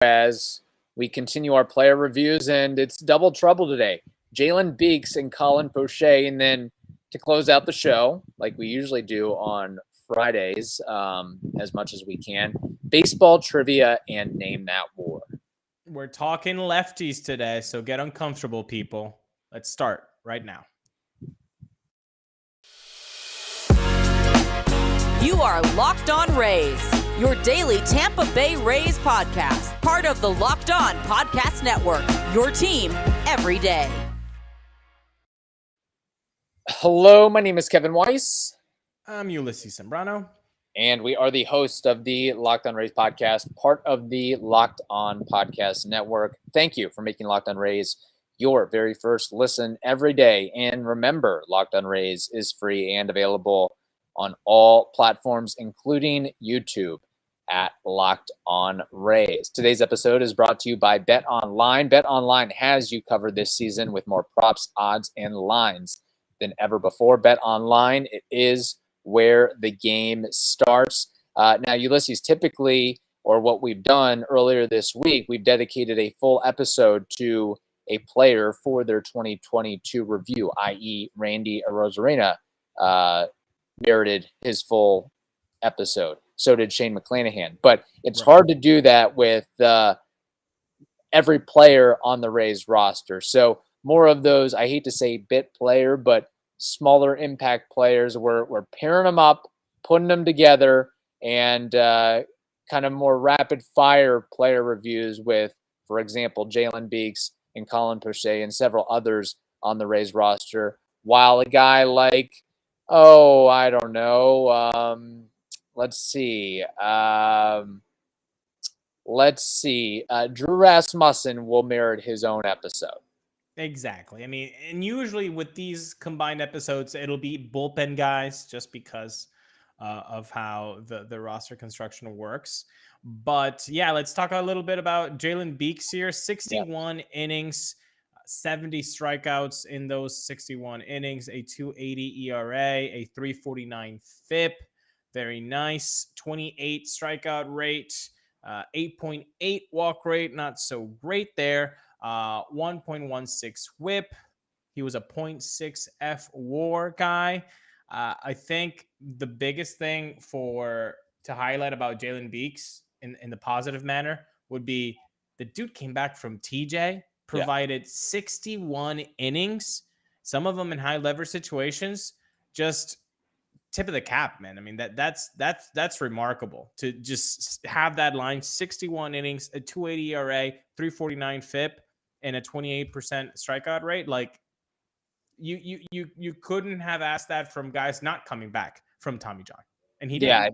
as we continue our player reviews, and it's double trouble today. Jalen Beeks and Colin Poche, and then to close out the show, like we usually do on Fridays, as much as we can, baseball trivia and Name That War. We're talking lefties today, so get uncomfortable, people. Let's start right now. You are Locked On Rays, your daily Tampa Bay Rays podcast, part of the Locked On Podcast Network, your team every day. Hello, my name is Kevin Weiss. I'm Ulises Sambrano. And we are the host of the Locked On Rays podcast, part of the Locked On Podcast Network. Thank you for making Locked On Rays your very first listen every day. And remember, Locked On Rays is free and available on all platforms, including YouTube at Locked On Rays. Today's episode is brought to you by BetOnline. BetOnline has you covered this season with more props, odds, and lines than ever before. BetOnline, it is where the game starts. Now, Ulises, typically, or what we've done earlier this week, we've dedicated a full episode to a player for their 2022 review, i.e. Randy Arozarena merited his full episode. So did Shane McClanahan. But it's hard to do that with every player on the Rays roster. So more of those, I hate to say bit player, but smaller impact players. We're pairing them up, putting them together, and kind of more rapid fire player reviews with, for example, Jalen Beeks and Colin Poche and several others on the Rays roster. While a guy like, I don't know, let's see. Drew Rasmussen will merit his own episode. Exactly. I mean, and usually with these combined episodes, it'll be bullpen guys just because of how the roster construction works. But yeah, let's talk a little bit about Jalen Beeks here. 61 innings, 70 strikeouts in those 61 innings, a 2.80 ERA, a 3.49 FIP. Very nice. 28 strikeout rate, 8.8 walk rate. Not so great there. 1.16 whip. He was a 0.6 F WAR guy. I think the biggest thing to highlight about Jalen Beeks in the positive manner would be the dude came back from TJ, provided 61 innings, some of them in high leverage situations. Just tip of the cap, man. I mean, that's remarkable to just have that line. 61 innings, a 2.80 ERA, 3.49 FIP, and a 28% strikeout rate. Like you couldn't have asked that from guys not coming back from Tommy John, and he did. Yeah,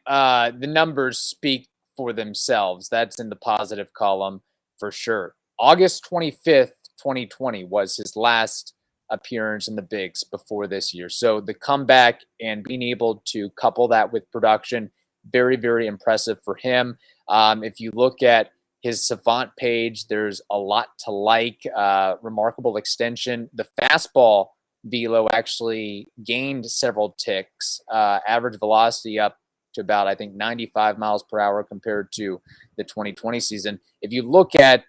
the numbers speak for themselves. That's in the positive column for sure. August 25th, 2020 was his last appearance in the bigs before this year. So the comeback and being able to couple that with production, very, very impressive for him. If you look at his Savant page, there's a lot to like. Remarkable extension. The fastball velo actually gained several ticks. Average velocity up to about, I think, 95 miles per hour compared to the 2020 season. If you look at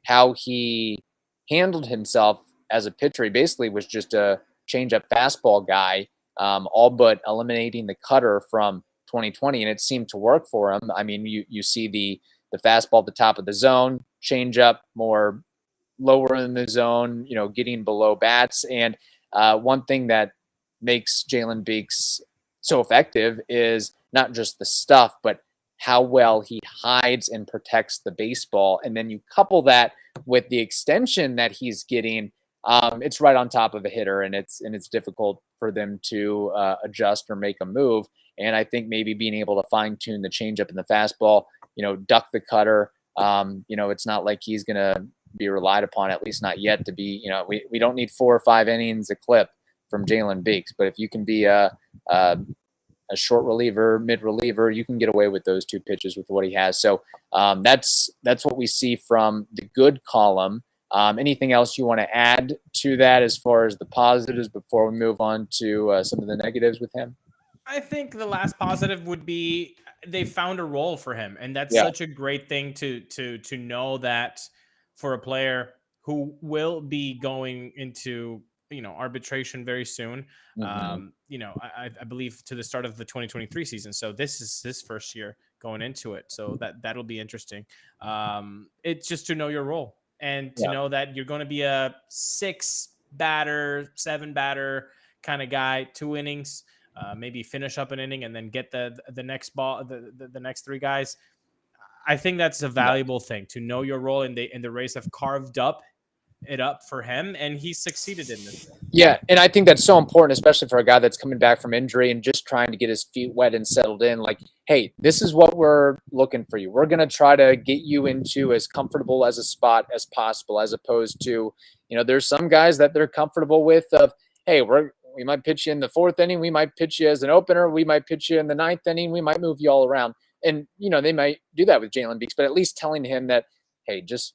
how he handled himself as a pitcher, he basically was just a change-up fastball guy, all but eliminating the cutter from 2020, and it seemed to work for him. I mean, you see the fastball at the top of the zone, change-up more lower in the zone, getting below bats. And one thing that makes Jalen Beeks so effective is not just the stuff, but how well he hides and protects the baseball. And then you couple that with the extension that he's getting. It's right on top of a hitter, and it's difficult for them to adjust or make a move. And I think maybe being able to fine tune the changeup and the fastball, duck the cutter. It's not like he's going to be relied upon, at least not yet, to be, we don't need 4 or 5 innings a clip from Jalen Beeks. But if you can be a short reliever, mid reliever, you can get away with those 2 pitches with what he has. So that's what we see from the good column. Anything else you want to add to that as far as the positives before we move on to some of the negatives with him? I think the last positive would be they found a role for him, and that's Yeah. such a great thing to know that for a player who will be going into arbitration very soon. Mhm. I believe to the start of the 2023 season. So this is his first year going into it. So that'll be interesting. It's just to know your role and to Yeah. know that you're going to be a 6-batter, 7-batter kind of guy, 2 innings. Maybe finish up an inning and then get the next ball, the next 3 guys. I think that's a valuable thing to know your role, and the Rays have carved it up for him, and he succeeded in this role. Yeah, and I think that's so important, especially for a guy that's coming back from injury and just trying to get his feet wet and settled in. Like, hey, this is what we're looking for you. We're going to try to get you into as comfortable as a spot as possible, as opposed to, there's some guys that they're comfortable with of, hey, we might pitch you in the 4th inning. We might pitch you as an opener. We might pitch you in the 9th inning. We might move you all around. And, they might do that with Jalen Beeks, but at least telling him that, hey, just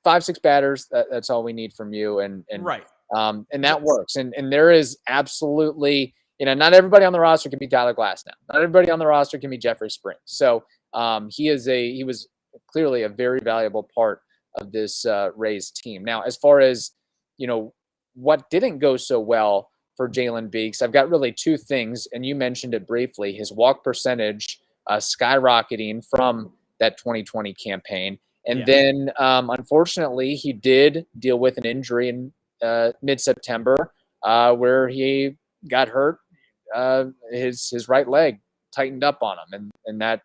5-6 batters, that's all we need from you. And Right. And that works. And there is absolutely, not everybody on the roster can be Tyler Glass now. Not everybody on the roster can be Jeffrey Springs. So he was clearly a very valuable part of this Rays team. Now, as far as, what didn't go so well for Jalen Beeks, I've got really 2 things, and you mentioned it briefly. His walk percentage skyrocketing from that 2020 campaign. And then, unfortunately, he did deal with an injury in mid-September where he got hurt. His right leg tightened up on him, and that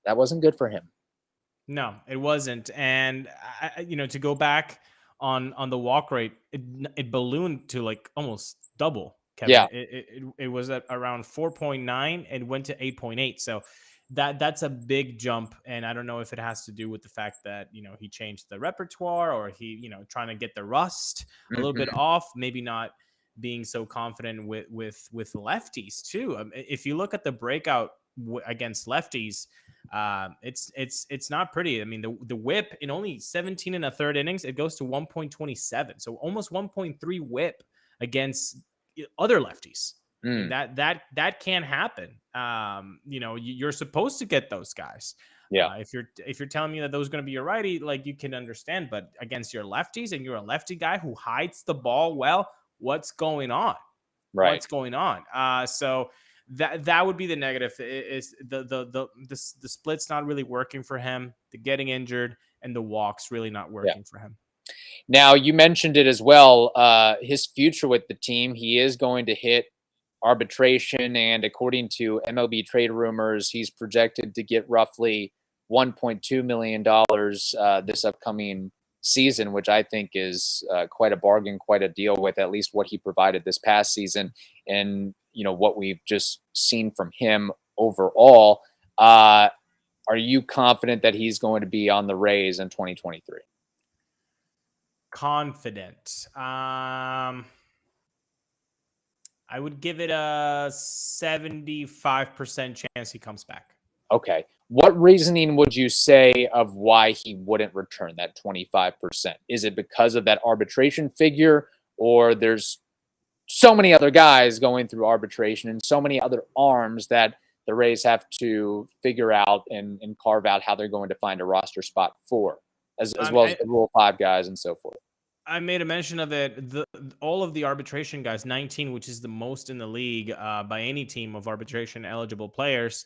wasn't good for him. No, it wasn't. And to go back on the walk rate, it ballooned to like almost double. Kevin. Yeah, it was at around 4.9 and went to 8.8. So that's a big jump, and I don't know if it has to do with the fact that he changed the repertoire, or he trying to get the rust a little bit off, maybe not being so confident with lefties too. If you look at the breakout against lefties, it's not pretty. I mean, the whip in only 17 and a third innings, it goes to 1.27, so almost 1.3 whip against other lefties. And that can't happen. You're supposed to get those guys. Yeah. If you're telling me that those are going to be your righty, like, you can understand, but against your lefties, and you're a lefty guy who hides the ball well, what's going on? Right. What's going on? So that would be the negative. Is the split's not really working for him, the getting injured, and the walks really not working for him. Now, you mentioned it as well. His future with the team, he is going to hit arbitration, and according to MLB trade rumors, he's projected to get roughly $1.2 million this upcoming season, which I think is quite a bargain, quite a deal with at least what he provided this past season, and what we've just seen from him overall. Are you confident that he's going to be on the Rays in 2023? Confident. I would give it a 75% chance he comes back. Okay. What reasoning would you say of why he wouldn't return that 25%? Is it because of that arbitration figure, or there's so many other guys going through arbitration and so many other arms that the Rays have to figure out and carve out how they're going to find a roster spot for, as well as the Rule 5 guys and so forth? I made a mention of it. All of the arbitration guys, 19, which is the most in the league by any team of arbitration eligible players,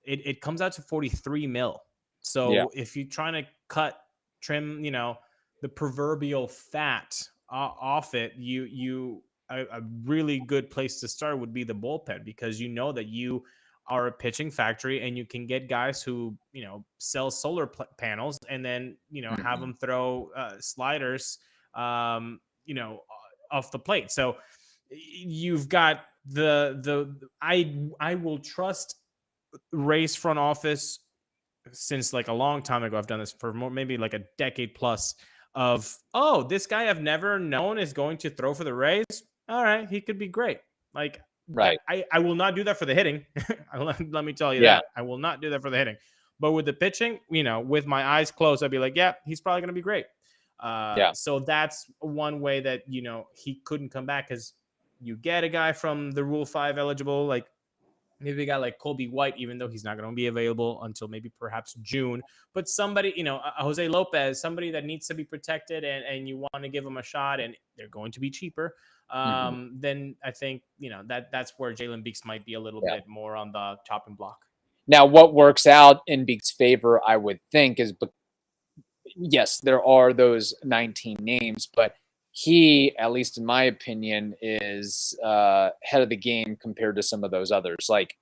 it comes out to 43 mil. So if you're trying to trim, the proverbial fat off it, a really good place to start would be the bullpen, because that you are a pitching factory, and you can get guys who sell solar panels, and then have them throw sliders off the plate. So you've got I will trust Rays front office since like a long time ago. I've done this for maybe like a decade plus of, this guy I've never known is going to throw for the Rays. All right, he could be great. Like, right. I will not do that for the hitting. Let me tell you that. I will not do that for the hitting. But with the pitching, with my eyes closed, I'd be like, yeah, he's probably going to be great. So that's one way that, he couldn't come back, because you get a guy from the Rule 5 eligible, like maybe a guy like Colby White, even though he's not going to be available until maybe perhaps June. But somebody, Jose Lopez, somebody that needs to be protected and you want to give him a shot and they're going to be cheaper, then I think, that's where Jalen Beeks might be a little bit more on the chopping block. Now, what works out in Beeks' favor, I would think, is yes, there are those 19 names, but he, at least in my opinion, is head of the game compared to some of those others. Like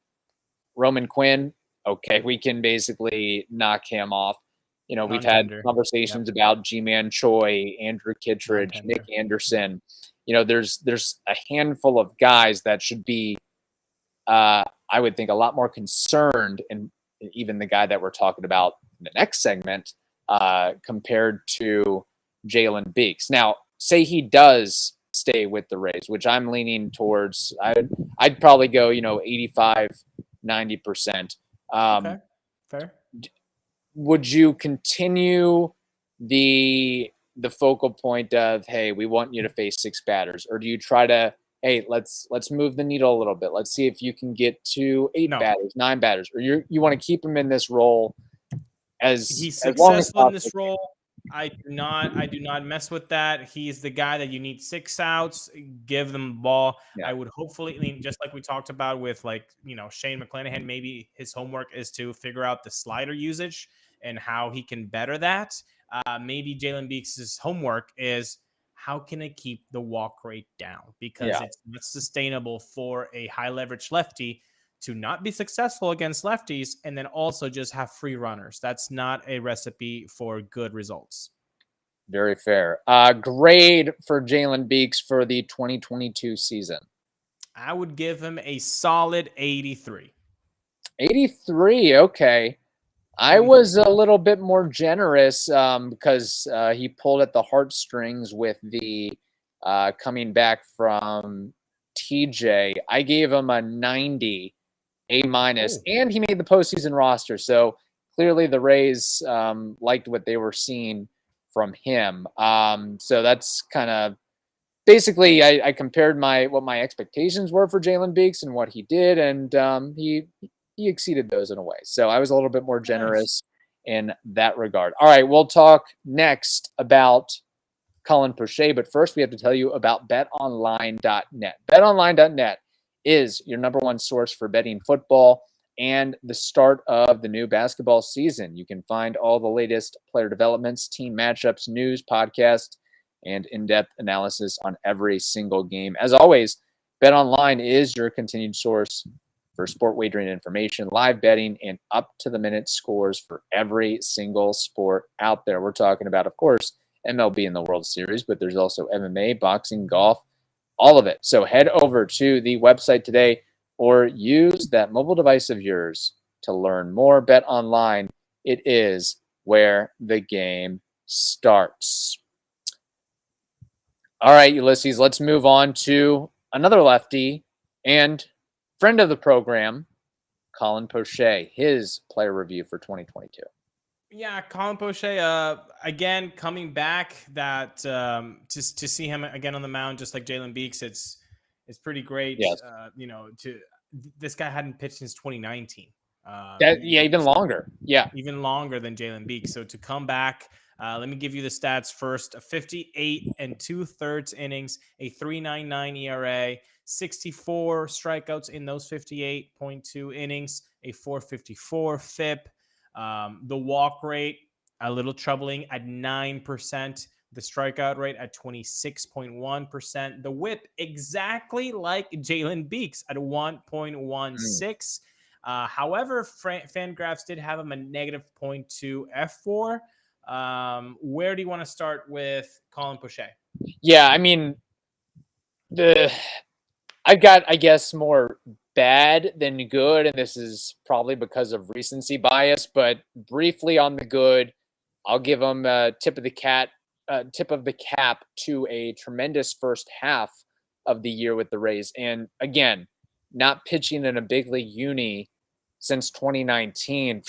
Roman Quinn, okay, we can basically knock him off. We've had conversations about G-Man Choi, Andrew Kittredge, Nick Anderson. There's a handful of guys that should be, I would think, a lot more concerned, and even the guy that we're talking about in the next segment, compared to Jalen Beeks. Now, say he does stay with the Rays, which I'm leaning towards. I'd probably go, 85, 90%. Okay, fair. Would you continue the focal point of, hey, we want you to face 6 batters, or do you try to, hey, let's move the needle a little bit. Let's see if you can get to 8 batters, 9 batters, or you want to keep him in this role as he's successful in this role. I do not mess with that. He's the guy that you need 6 outs, give them the ball. Yeah. I would hopefully, just like we talked about with Shane McClanahan, maybe his homework is to figure out the slider usage and how he can better that. Maybe Jalen Beeks' homework is how can I keep the walk rate down? Because it's not sustainable for a high leverage lefty to not be successful against lefties and then also just have free runners. That's not a recipe for good results. Very fair. Grade for Jalen Beeks for the 2022 season. I would give him a solid 83. 83, okay. I was a little bit more generous because he pulled at the heartstrings with the coming back from TJ. I gave him a 90. A-, and he made the postseason roster. So clearly the Rays liked what they were seeing from him. So that's kind of basically I compared what my expectations were for Jalen Beeks and what he did, and he exceeded those in a way. So I was a little bit more generous in that regard. All right, we'll talk next about Colin Poche, but first we have to tell you about BetOnline.net. BetOnline.net is your number one source for betting football and the start of the new basketball season. You can find all the latest player developments, team matchups, news, podcasts, and in-depth analysis on every single game. As always, BetOnline is your continued source for sport wagering information, live betting, and up-to-the-minute scores for every single sport out there. We're talking about, of course, MLB in the World Series, but there's also MMA, boxing, golf, all of it. So head over to the website today or use that mobile device of yours to learn more. Bet online. It is where the game starts. All right, Ulises, let's move on to another lefty and friend of the program, Colin Poche, his player review for 2022. Yeah, Colin Poche, again, coming back, that just to see him again on the mound, just like Jalen Beeks, it's pretty great. Yes. This guy hadn't pitched since 2019. Even longer. Yeah. Even longer than Jalen Beeks. So to come back, let me give you the stats first. 58 2/3 innings, a 3.99 ERA, 64 strikeouts in those 58.2 innings, a 4.54 FIP. The walk rate, a little troubling at 9%. The strikeout rate at 26.1%. The whip, exactly like Jalen Beeks at 1.16. However, Fangraphs did have him a negative 0.2 F4. Where do you want to start with Colin Poche? Yeah, I mean, I've got, I guess, more bad than good, and this is probably because of recency bias, but briefly on the good, I'll give him a tip of the cap to a tremendous first half of the year with the Rays. And again, not pitching in a big league uni since 2019.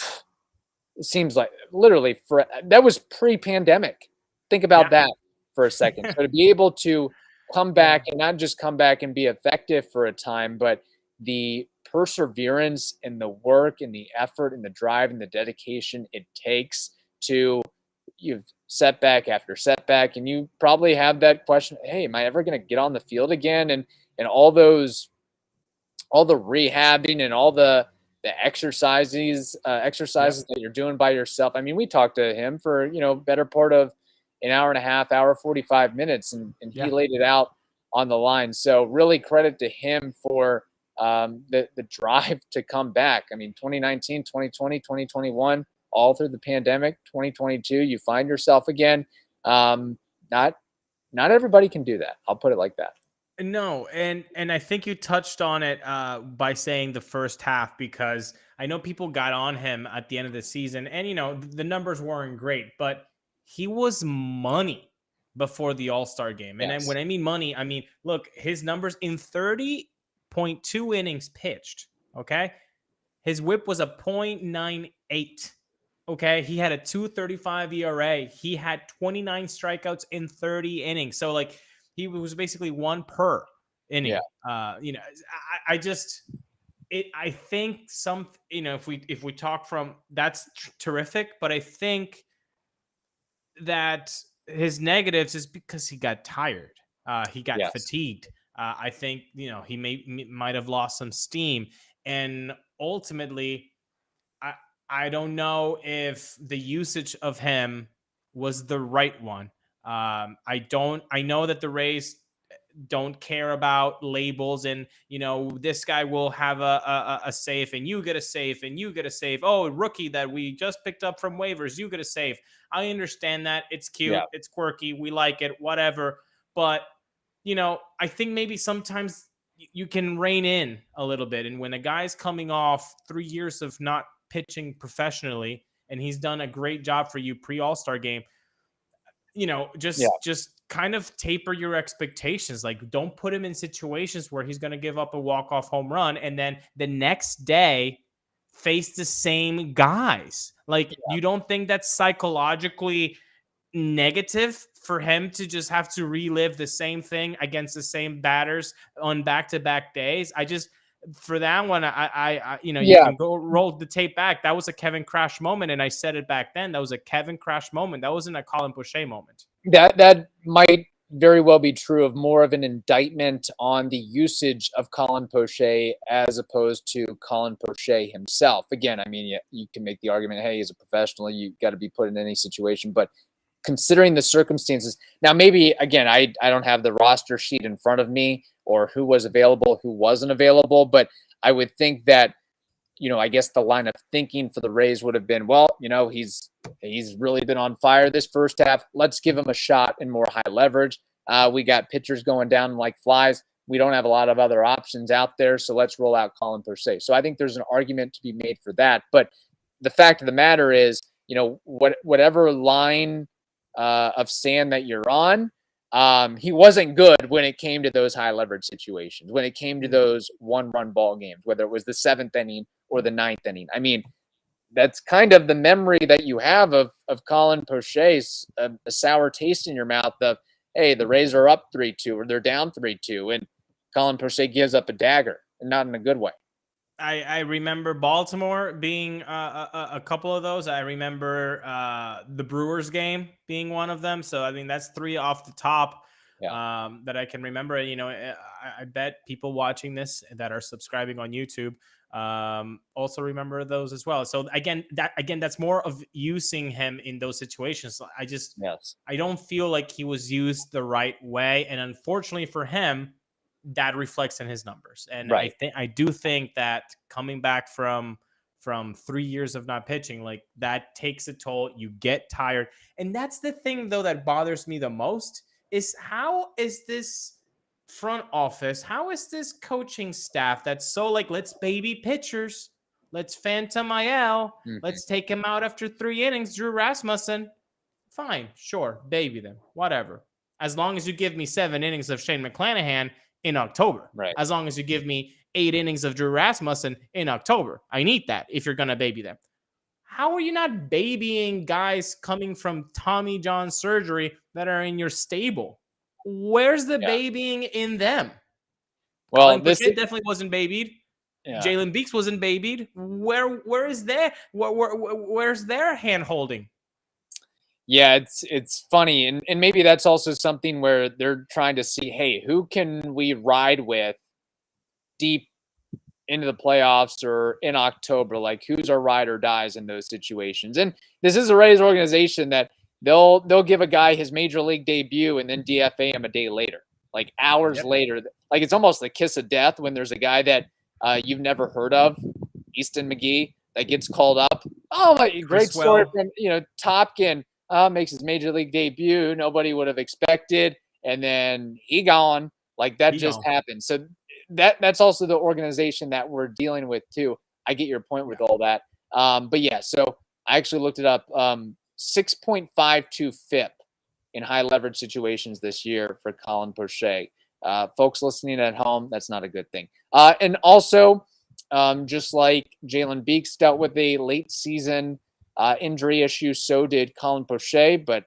It seems like literally that was pre-pandemic. Think about that for a second. So to be able to come back and not just come back and be effective for a time, but the perseverance and the work and the effort and the drive and the dedication it takes to you've setback after setback, and you probably have that question, hey, am I ever going to get on the field again? And all the rehabbing and all the exercises that you're doing by yourself. I mean, we talked to him for better part of an hour and a half, hour 45 minutes, and he laid it out on the line. So really credit to him for the drive to come back. I mean, 2019, 2020, 2021, all through the pandemic. 2022, you find yourself again. Not everybody can do that. I'll put it like that. No, and I think you touched on it by saying the first half, because I know people got on him at the end of the season, and the numbers weren't great, but he was money before the All-Star game. And then when I mean money, I mean, look, his numbers in 30.2 innings pitched, okay? His whip was a .98. Okay, he had a 2.35 ERA. He had 29 strikeouts in 30 innings. So like he was basically one per inning. Yeah. I think if we talk from that's terrific, but I think that his negatives is because he got tired. He got fatigued. I think he might have lost some steam, and ultimately, I don't know if the usage of him was the right one. I know that the Rays don't care about labels and, this guy will have a save and you get a save and you get a save. Oh, rookie that we just picked up from waivers, you get a save. I understand that. It's cute. Yeah. It's quirky. We like it, whatever. But, I think maybe sometimes you can rein in a little bit. And when a guy's coming off 3 years of not pitching professionally, and he's done a great job for you pre-All-Star game, just kind of taper your expectations. Like, don't put him in situations where he's going to give up a walk-off home run and then the next day face the same guys. Like, you don't think that's psychologically negative for him to just have to relive the same thing against the same batters on back-to-back days? For that one, you can go roll the tape back. That was a Kevin Crash moment, and I said it back then. That was a Kevin Crash moment. That wasn't a Colin Poche moment. That might very well be true of more of an indictment on the usage of Colin Poche as opposed to Colin Poche himself. Again, I mean, you can make the argument, hey, he's a professional. You got to be put in any situation, but considering the circumstances, now maybe again, I don't have the roster sheet in front of me or who was available, who wasn't available, but I would think that, I guess the line of thinking for the Rays would have been, well, he's really been on fire this first half. Let's give him a shot in more high leverage. We got pitchers going down like flies. We don't have a lot of other options out there, so let's roll out Colin Poche. So I think there's an argument to be made for that. But the fact of the matter is, whatever line of sand that you're on, he wasn't good when it came to those high leverage situations, when it came to those 1-run ball games, whether it was the 7th inning or the 9th inning. I mean, that's kind of the memory that you have of Colin Poche's, a sour taste in your mouth of, hey, the Rays are up 3-2 or they're down 3-2, and Colin Poche gives up a dagger, and not in a good way. I remember Baltimore being a couple of those. I remember the Brewers game being one of them. So, I mean, that's 3 off the top that I can remember. I bet people watching this that are subscribing on YouTube also remember those as well. So, again, that's more of using him in those situations. I don't feel like he was used the right way. And unfortunately for him, that reflects in his numbers. And right. I do think that coming back from 3 years of not pitching, like, that takes a toll. You get tired. And that's the thing, though, that bothers me the most is how is this front office, how is this coaching staff that's so like, let's baby pitchers, let's phantom IL, let's take him out after 3 innings, Drew Rasmussen. Fine, sure, baby them, whatever. As long as you give me 7 innings of Shane McClanahan in October. Right. As long as you give me 8 innings of Drew Rasmussen in October. I need that if you're going to baby them. How are you not babying guys coming from Tommy John surgery that are in your stable? Where's the babying in them? Well, Colin Poche definitely wasn't babied. Yeah. Jalen Beeks wasn't babied. Where's their hand holding? Yeah, it's funny, and maybe that's also something where they're trying to see, hey, who can we ride with deep into the playoffs or in October? Like, who's our ride or dies in those situations? And this is a Rays organization that they'll give a guy his major league debut and then DFA him a day later, like hours later. Like, it's almost the kiss of death when there's a guy that you've never heard of, Easton McGee, that gets called up. Oh my, great story from Topkin. Makes his major league debut. Nobody would have expected, and then he gone. Like, that just happened. So that's also the organization that we're dealing with too. I get your point with all that. But yeah, so I actually looked it up. 6.52 FIP in high leverage situations this year for Colin Poche. Folks listening at home, that's not a good thing. And also, just like Jalen Beeks dealt with a late season injury issue, so did Colin Poche, but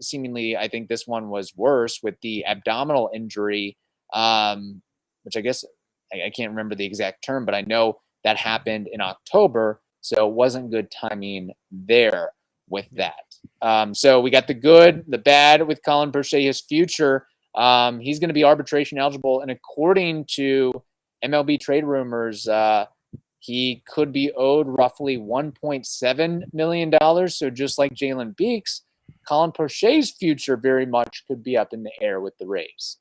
seemingly I think this one was worse with the abdominal injury, which I guess I can't remember the exact term, but I know that happened in October, so it wasn't good timing there with that. So we got the good, the bad with Colin Poche. His future, he's going to be arbitration eligible, and according to MLB trade rumors, he could be owed roughly $1.7 million. So just like Jalen Beeks, Colin Poche's future very much could be up in the air with the Rays.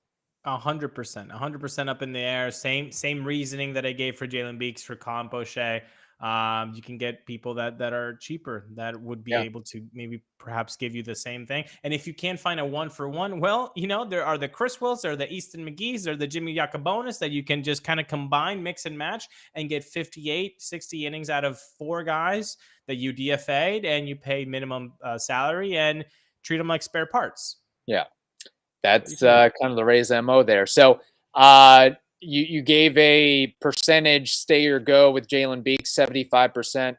100% up in the air. Same reasoning that I gave for Jalen Beeks for Colin Poche. You can get people that are cheaper that would be able to maybe perhaps give you the same thing. And if you can't find a 1-for-1, well, there are the Chris Wills, there are the Easton McGee's, there are the Jimmy Yacobonis that you can just kind of combine, mix and match, and get 58, 60 innings out of 4 guys that you DFA'd, and you pay minimum salary and treat them like spare parts. Yeah, that's kind of the Rays MO there. So you gave a percentage stay or go with Jalen Beeks, 75%,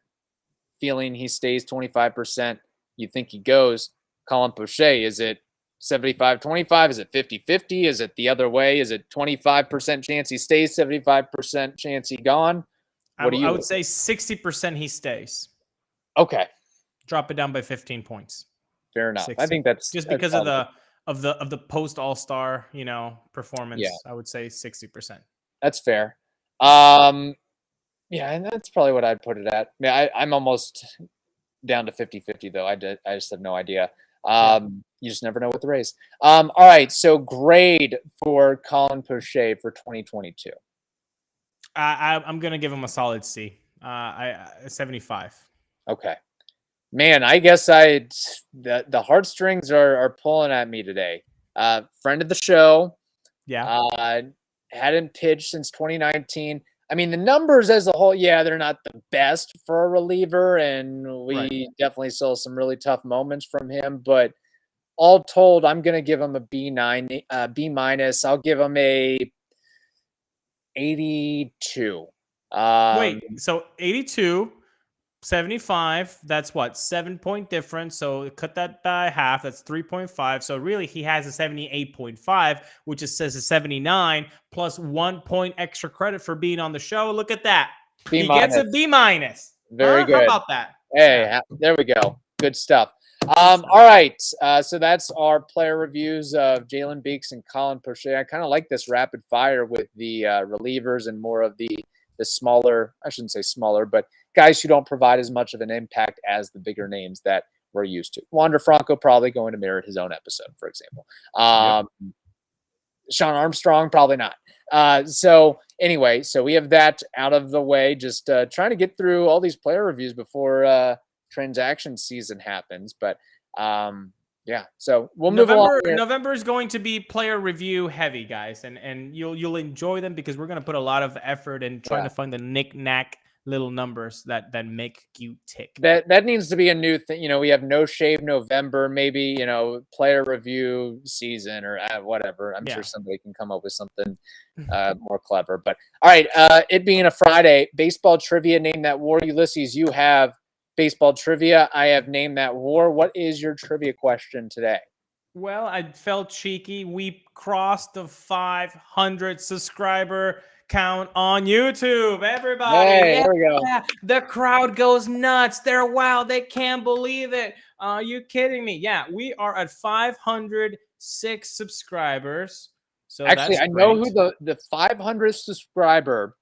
feeling he stays 25%. You think he goes. Colin Poche, is it 75-25? Is it 50-50? Is it the other way? Is it 25% chance he stays, 75% chance he gone? I would say 60% he stays. Okay. Drop it down by 15 points. Fair enough. 60. I think that's just because of the post All-Star, performance. Yeah. I would say 60%. That's fair. Yeah, and that's probably what I'd put it at. I mean, I'm almost down to 50-50 though. I just have no idea. You just never know with the Rays. All right, so grade for Colin Poche for 2022. I'm gonna give him a solid C. 75. Okay. Man, I guess the heartstrings are pulling at me today. Friend of the show. Yeah. Hadn't pitched since 2019. I mean, the numbers as a whole, they're not the best for a reliever, and we definitely saw some really tough moments from him. But all told, I'm going to give him a B-. I'll give him a 82. Wait, so 82, 75, that's what, 7-point difference. So cut that by half. That's 3.5. So really, he has a 78.5, which says a 79 plus 1 point extra credit for being on the show. Look at that. He gets a B-. Very good. How about that? Hey, there we go. Good stuff. All right. So that's our player reviews of Jalen Beeks and Colin Poche. I kind of like this rapid fire with the relievers and more of the smaller, I shouldn't say smaller, but guys who don't provide as much of an impact as the bigger names that we're used to. Wander Franco probably going to merit his own episode, for example. Sean Armstrong, probably not. So anyway, so we have that out of the way. Just trying to get through all these player reviews before transaction season happens. But so we'll move along. November is going to be player review heavy, guys, and you'll enjoy them because we're going to put a lot of effort in trying to find the knick-knack little numbers that make you tick. That needs to be a new thing. We have No Shave November, maybe, player review season or whatever. I'm sure somebody can come up with something more clever. But all right, it being a Friday, baseball trivia, name that war. Ulises, you have baseball trivia. I have named that war. What is your trivia question today? Well, I felt cheeky. We crossed the 500 subscriber count on YouTube. Everybody, Hey, yeah, there we go. the crowd goes nuts. They're wild. They can't believe it. Are you kidding me? Yeah, we are at 506 subscribers. So Actually, that's I know great. who the 500th subscriber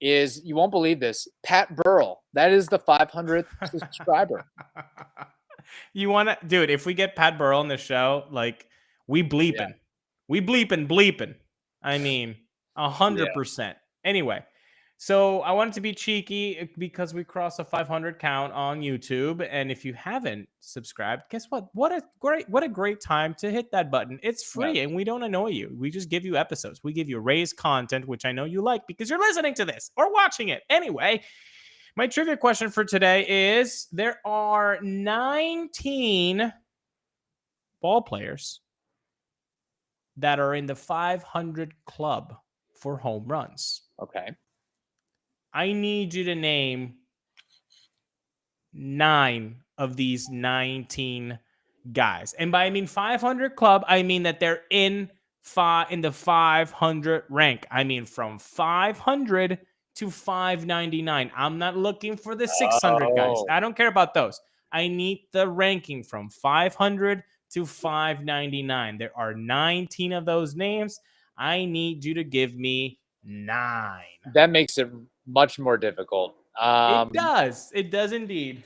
is. You won't believe this. Pat Burrell. That is the 500th subscriber. You want to, dude, if we get Pat Burrell on the show, like, we bleeping. We bleeping. I mean, 100%. Anyway, so I wanted to be cheeky because we crossed a 500 count on YouTube. And if you haven't subscribed, guess what? What a great time to hit that button. It's free and we don't annoy you. We just give you episodes. We give you Rays content, which I know you like because you're listening to this or watching it. Anyway, my trivia question for today is there are 19 ball players that are in the 500 club for home runs. Okay. I need you to name 9 of these 19 guys. And by I mean 500 club, I mean that they're in the 500 rank. I mean from 500 to 599. I'm not looking for the 600 guys. I don't care about those. I need the ranking from 500 to 599. There are 19 of those names. I need you to give me 9. That makes it much more difficult. It does. It does indeed.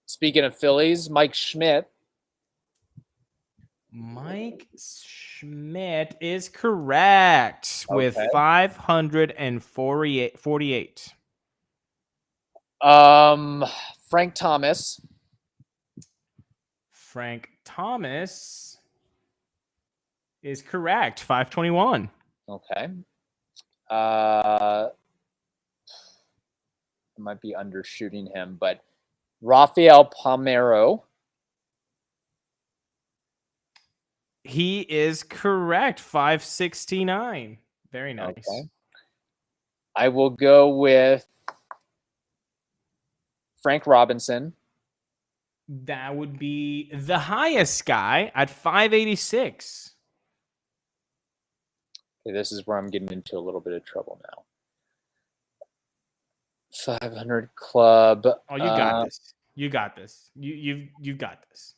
Speaking of Phillies, Mike Schmidt. Mike Schmidt is correct with 548. Frank Thomas. Frank Thomas is correct. 521. Okay. I might be undershooting him, but Rafael Palmeiro. He is correct. 569. Very nice. Okay. I will go with Frank Robinson. That would be the highest guy at 586. Okay, this is where I'm getting into a little bit of trouble now. 500 club. Oh, you got this. You got this. You got this.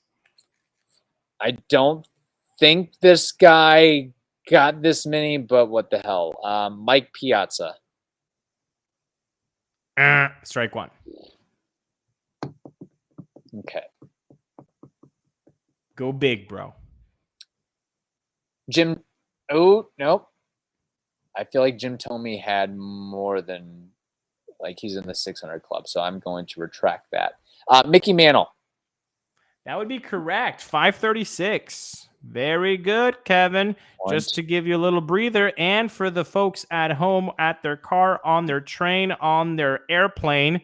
I don't think this guy got this many, but what the hell? Mike Piazza. Strike one. Okay. Go big, bro. Jim. Oh, nope. I feel like Jim Thome had more than, like, he's in the 600 club, so I'm going to retract that. Mickey Mantle. That would be correct. 536. Very good, Kevin. Just to give you a little breather. And for the folks at home, at their car, on their train, on their airplane,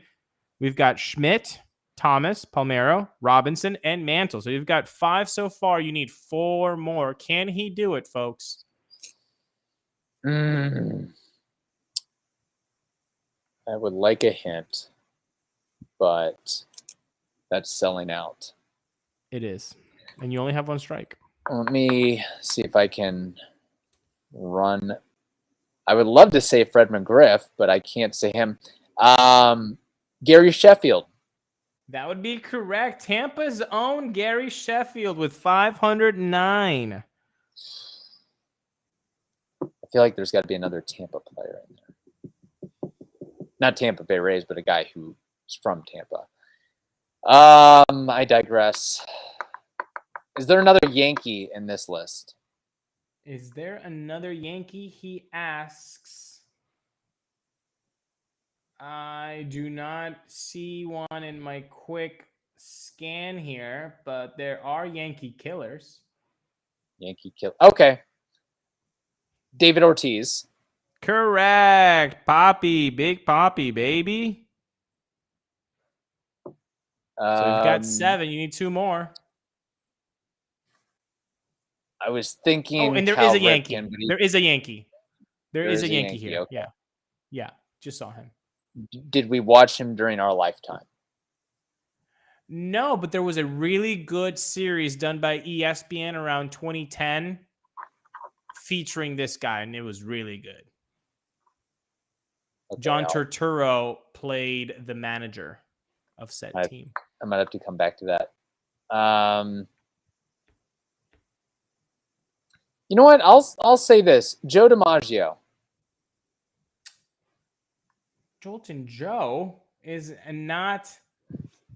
we've got Schmidt, Thomas, Palmeiro, Robinson, and Mantle. So you've got 5 so far. You need 4 more. Can he do it, folks? I would like a hint, but that's selling out. It is. And you only have 1 strike. Let me see if I can run. I would love to say Fred McGriff, but I can't say him. Gary Sheffield. That would be correct. Tampa's own Gary Sheffield with 509. I feel like there's got to be another Tampa player in there. Not Tampa Bay Rays, but a guy who's from Tampa. I digress. Is there another Yankee in this list? Is there another Yankee? He asks. I do not see one in my quick scan here, but there are Yankee killers. Yankee kill. Okay. David Ortiz. Correct. Poppy. Big Poppy, baby. So you've got 7. You need 2 more. I was thinking. Oh, and there is a Yankee. There is a Yankee. There is a Yankee here. Okay. Yeah. Just saw him. Did we watch him during our lifetime? No, but there was a really good series done by ESPN around 2010 featuring this guy, and it was really good. Okay, John Turturro played the manager of said team. I might have to come back to that. You know what? I'll say this: Joe DiMaggio. Jolton Joe is not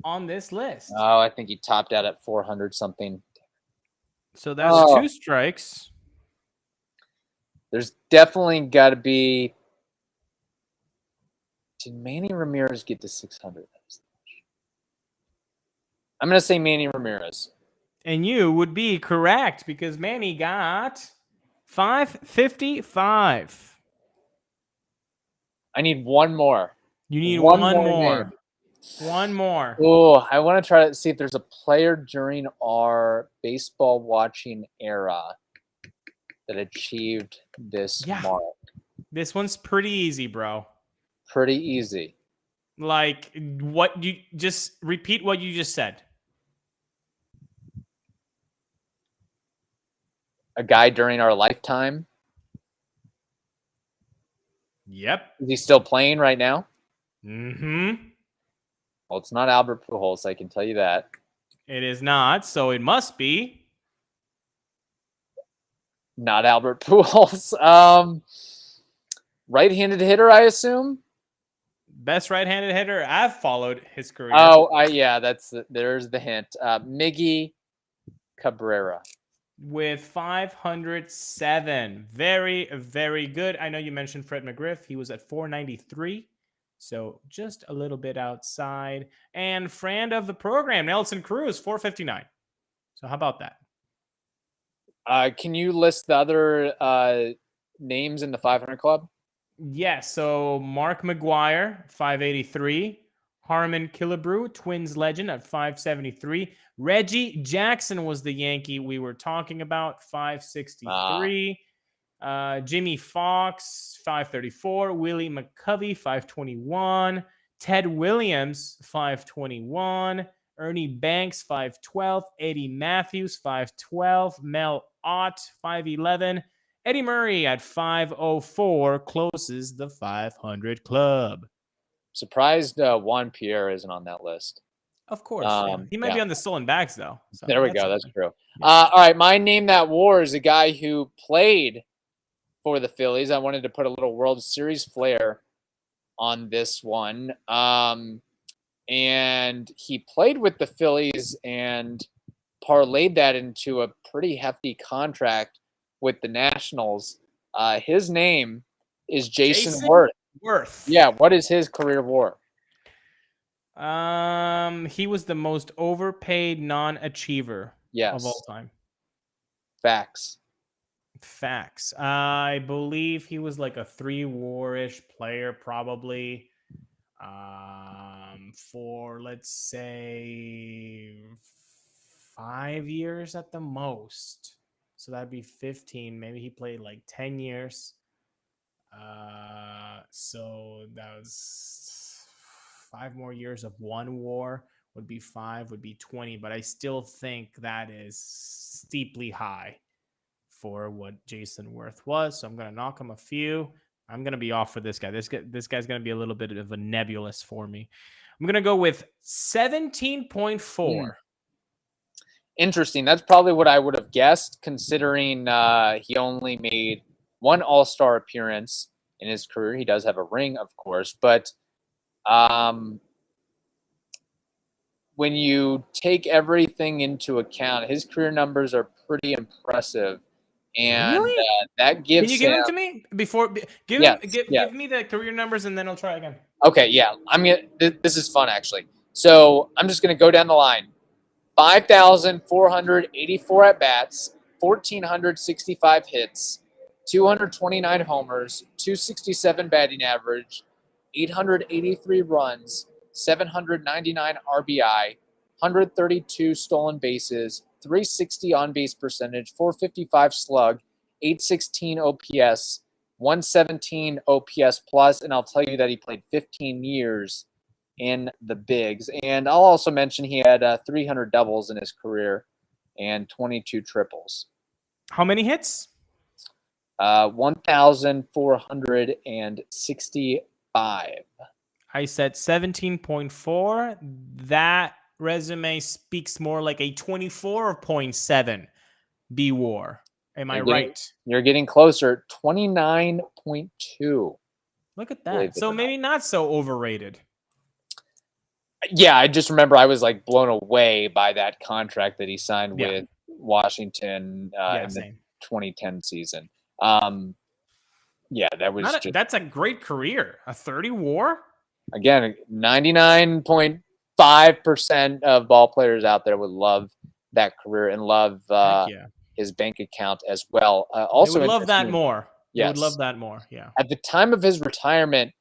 on this list. Oh, I think he topped out at 400 something. So that's 2 strikes. There's definitely got to be. Did Manny Ramirez get to 600? I'm going to say Manny Ramirez. And you would be correct because Manny got 555. I need one more. You need one more. Name. One more. Oh, I want to try to see if there's a player during our baseball watching era that achieved this mark. This one's pretty easy, bro. Pretty easy. Like, what you just repeat what you just said. A guy during our lifetime. Yep. Is he still playing right now? Mm-hmm. Well, it's not Albert Pujols, I can tell you that. It is not, so it must be. Not Albert Pujols. Right-handed hitter, I assume? Best right-handed hitter I've followed his career. Oh, yeah, there's the hint. Miggy Cabrera. With 507. Very, very good. I know you mentioned Fred McGriff. He was at 493. So just a little bit outside. And friend of the program, Nelson Cruz, 459. So how about that? Can you list the other names in the 500 club? Yes. So Mark McGuire, 583. Harmon Killebrew, Twins legend at 573. Reggie Jackson was the Yankee we were talking about, 563. Jimmy Fox, 534. Willie McCovey, 521. Ted Williams, 521. Ernie Banks, 512. Eddie Matthews, 512. Mel Ott, 511. Eddie Murray at 504 closes the 500 club. Surprised Juan Pierre isn't on that list. Of course. He might be on the stolen bags, though. So there we go. That's true. Yeah. All right. My Name That War is a guy who played for the Phillies. I wanted to put a little World Series flair on this one. And he played with the Phillies and parlayed that into a pretty hefty contract with the Nationals. His name is Jason Worth. Yeah, what is his career WAR? He was the most overpaid non-achiever of all time. Facts. I believe he was like a 3-WAR-ish player, probably. For let's say 5 years at the most. So that'd be 15. Maybe he played like 10 years. So that was 5 more years of 1 WAR would be 5, would be 20. But I still think that is steeply high for what Jason Worth was. So I'm going to knock him a few. I'm going to be off for this guy. This guy's going to be a little bit of a nebulous for me. I'm going to go with 17.4. Interesting. That's probably what I would have guessed, considering he only made 1 All-Star appearance in his career. He does have a ring, of course, but when you take everything into account, his career numbers are pretty impressive. And really? That gives Can you give them to me before? Give me the career numbers, and then I'll try again. Okay, yeah. This is fun, actually. So I'm just gonna go down the line. 5,484 at bats, 1,465 hits, 229 homers, 267 batting average, 883 runs, 799 RBI, 132 stolen bases, 360 on-base percentage, 455 slug, 816 OPS, 117 OPS plus, and I'll tell you that he played 15 years in the bigs. And I'll also mention he had 300 doubles in his career and 22 triples. How many hits? 1,465. I said 17.4. That resume speaks more like a 24.7 B WAR. Am I right? You're getting closer. 29.2. Look at that. So maybe not so overrated. Yeah, I just remember I was like blown away by that contract that he signed with Washington in the 2010 season. Yeah, that was that's a great career. A 30 WAR? Again, 99.5% of ball players out there would love that career and love his bank account as well. Also, they would love that more. Yes. They would love that more. Yeah. At the time of his retirement,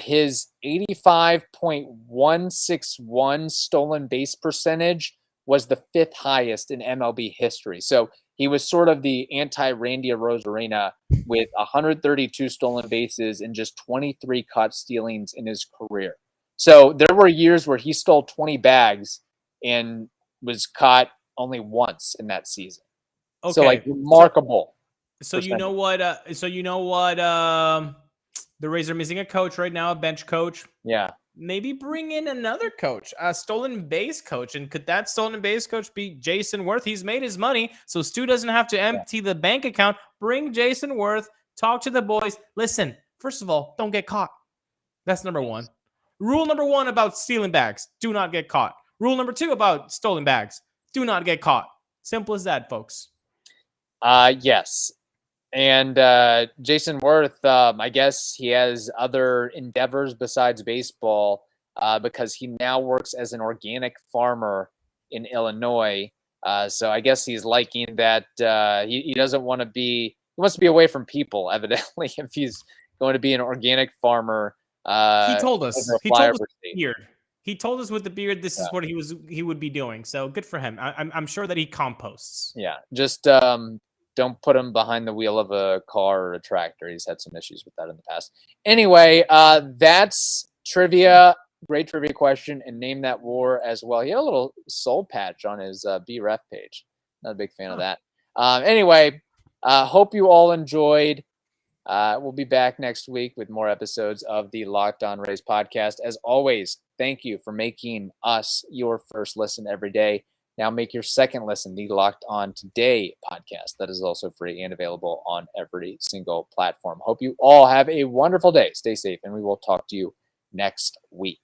his 85.161 stolen base percentage was the 5th highest in MLB history. So he was sort of the anti-Randy Arozarena with 132 stolen bases and just 23 caught stealings in his career. So there were years where he stole 20 bags and was caught only once in that season. Okay. So like remarkable. So you know what? The Rays are missing a coach right now, a bench coach. Yeah. Maybe bring in another coach, a stolen base coach. And could that stolen base coach be Jason Worth? He's made his money, so Stu doesn't have to empty the bank account. Bring Jason Worth, talk to the boys. Listen, first of all, don't get caught. That's number one. Rule number one about stealing bags, do not get caught. Rule number 2 about stolen bags, do not get caught. Simple as that, folks. Yes. And Jason Worth, I guess he has other endeavors besides baseball because he now works as an organic farmer in Illinois. So I guess he's liking that he doesn't want to be, he wants to be away from people, evidently, if he's going to be an organic farmer. He told us. He told us with the beard. He told us with the beard this is what he would be doing. So good for him. I'm sure that he composts. Yeah, just don't put him behind the wheel of a car or a tractor. He's had some issues with that in the past. Anyway, that's trivia. Great trivia question. And name that war as well. He had a little soul patch on his BREF page. Not a big fan of that. Anyway, hope you all enjoyed. We'll be back next week with more episodes of the Locked On Rays podcast. As always, thank you for making us your first listen every day. Now make your second listen the Locked On Today podcast. That is also free and available on every single platform. Hope you all have a wonderful day. Stay safe, and we will talk to you next week.